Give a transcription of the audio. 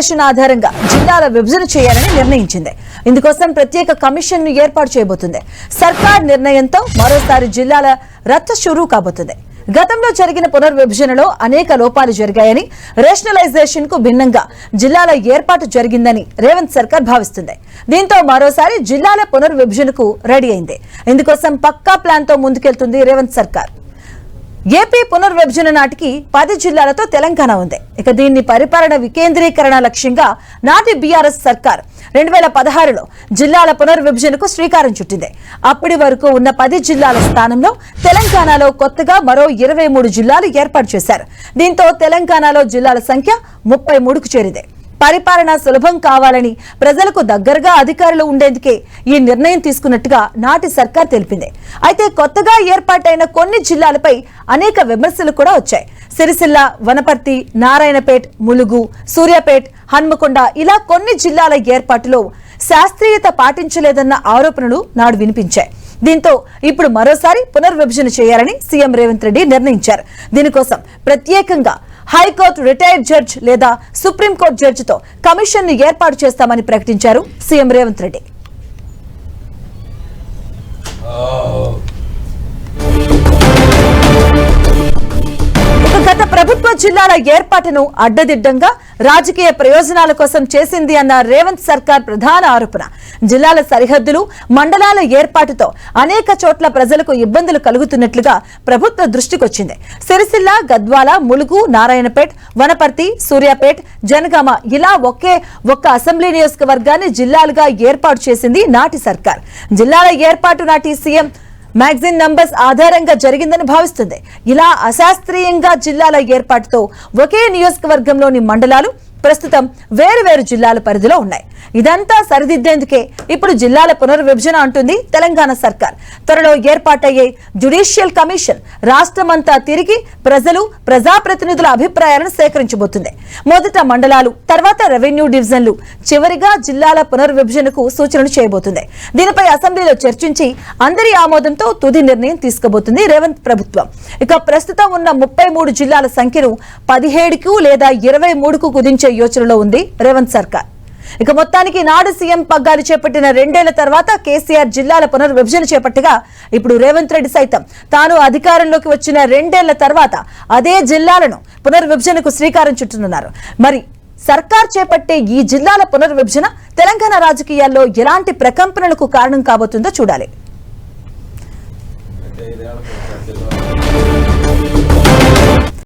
ఆధారంగా జిల్లాల విభజన చేయాలని నిర్ణయించింది. ఇందుకోసం ప్రత్యేక కమిషన్ ను ఏర్పాటు చేయబోతుంది. సర్కార్ నిర్ణయంతో మరోసారి జిల్లాల రచ్చ షురూ కాబోతుంది. గతంలో జరిగిన పునర్విభజనలో అనేక లోపాలు జరిగాయని, రేషనలైజేషన్ కు భిన్నంగా జిల్లాల ఏర్పాటు జరిగిందని రేవంత్ సర్కార్ భావిస్తుంది. దీంతో మరోసారి జిల్లాల పునర్విభజనకు రెడీ అయింది. ఇందుకోసం పక్కా ప్లాన్ తో ముందుకెళ్తుంది రేవంత్ సర్కార్. ఏపీ పునర్విభజన నాటికి 10 జిల్లాలతో తెలంగాణ ఉంది. ఇక దీన్ని పరిపాలన వికేంద్రీకరణ లక్ష్యంగా నాటి బీఆర్ఎస్ సర్కార్ 2016లో జిల్లాల పునర్విభజనకు శ్రీకారం చుట్టింది. అప్పటి వరకు ఉన్న 10 జిల్లాల స్థానంలో తెలంగాణలో కొత్తగా మరో 23 జిల్లాలు ఏర్పాటు చేశారు. దీంతో తెలంగాణలో జిల్లాల సంఖ్య 33కు చేరింది. పరిపాలన సులభం కావాలని, ప్రజలకు దగ్గరగా అధికారులు ఉండేందుకే ఈ నిర్ణయం తీసుకున్నట్టుగా నాటి సర్కార్ తెలిపింది. అయితే కొత్తగా ఏర్పాటైన కొన్ని జిల్లాలపై అనేక విమర్శలు కూడా వచ్చాయి. సిరిసిల్ల, వనపర్తి, నారాయణపేట్, ములుగు, సూర్యాపేట్, హన్మకొండ ఇలా కొన్ని జిల్లాల ఏర్పాటులో శాస్త్రీయత పాటించలేదన్న ఆరోపణలు నాడు వినిపించాయి. దీంతో ఇప్పుడు మరోసారి పునర్విభజన చేయాలని సీఎం రేవంత్ రెడ్డి నిర్ణయించారు. దీనికోసం ప్రత్యేకంగా హైకోర్టు రిటైర్డ్ జడ్జ్ లేదా సుప్రీంకోర్టు జడ్జితో కమిషన్ ను ఏర్పాటు చేస్తామని ప్రకటించారు సీఎం రేవంత్ రెడ్డి. గత ప్రభుత్వ జిల్లాల ఏర్పాటును అడ్డదిడ్డంగా రాజకీయ ప్రయోజనాల కోసం చేసింది అన్న రేవంత్ సర్కార్ ప్రధాన ఆరోపణ. జిల్లాల సరిహద్దులు, మండలాల ఏర్పాటుతో అనేక చోట్ల ప్రజలకు ఇబ్బందులు కలుగుతున్నట్లుగా ప్రభుత్వ దృష్టికొచ్చింది. సిరిసిల్ల, గద్వాల, ములుగు, నారాయణపేట్, వనపర్తి, సూర్యాపేట్, జనగామ ఇలా ఒక్క అసెంబ్లీ నియోజకవర్గాన్ని జిల్లాలుగా ఏర్పాటు చేసింది నాటి సర్కార్. జిల్లాల ఏర్పాటు నాటి సీఎం మ్యాగజైన్ నంబర్స్ ఆధారంగా జరిగిందని భావిస్తుంది. ఇలా అశాస్త్రీయంగా జిల్లాల ఏర్పాటుతో ఒకే నియోజకవర్గంలోని మండలాలు ప్రస్తుతం వేరు జిల్లాల పరిధిలో ఉన్నాయి. ఇదంతా సరిదిద్దేందుకే ఇప్పుడు జిల్లాల పునర్విభజన అంటుంది తెలంగాణ సర్కార్. త్వరలో ఏర్పాటయ్యే జ్యుడిషియల్ కమిషన్ రాష్ట్రమంతా తిరిగి ప్రజలు, ప్రజాప్రతినిధుల అభిప్రాయాలను సేకరించబోతుంది. మొదట మండలాలు, తర్వాత రెవెన్యూ డివిజన్లు, చివరిగా జిల్లాల పునర్విభజనకు సూచనలు చేయబోతుంది. దీనిపై అసెంబ్లీలో చర్చించి అందరి ఆమోదంతో తుది నిర్ణయం తీసుకోబోతుంది రేవంత్ ప్రభుత్వం. ఇక ప్రస్తుతం ఉన్న 33 జిల్లాల సంఖ్యను 17కు లేదా 23కు కుదించే యోచనలో ఉంది రేవంత్ సర్కార్. ఇక మొత్తానికి నాడు సీఎం పగ్గాలు చేపట్టిన 2 ఏళ్ల తర్వాత కేసీఆర్ జిల్లాల పునర్విభజన చేపట్టగా ఇప్పుడు రేవంత్ రెడ్డి సైతం తాను అధికారంలోకి వచ్చిన 2 ఏళ్ల తర్వాత అదే జిల్లాలను పునర్విభజనకు శ్రీకారం చుట్టనున్నారు. మరి సర్కార్ చేపట్టే ఈ జిల్లాల పునర్విభజన తెలంగాణ రాజకీయాల్లో ఎలాంటి ప్రకంపనలకు కారణం కాబోతుందో చూడాలి.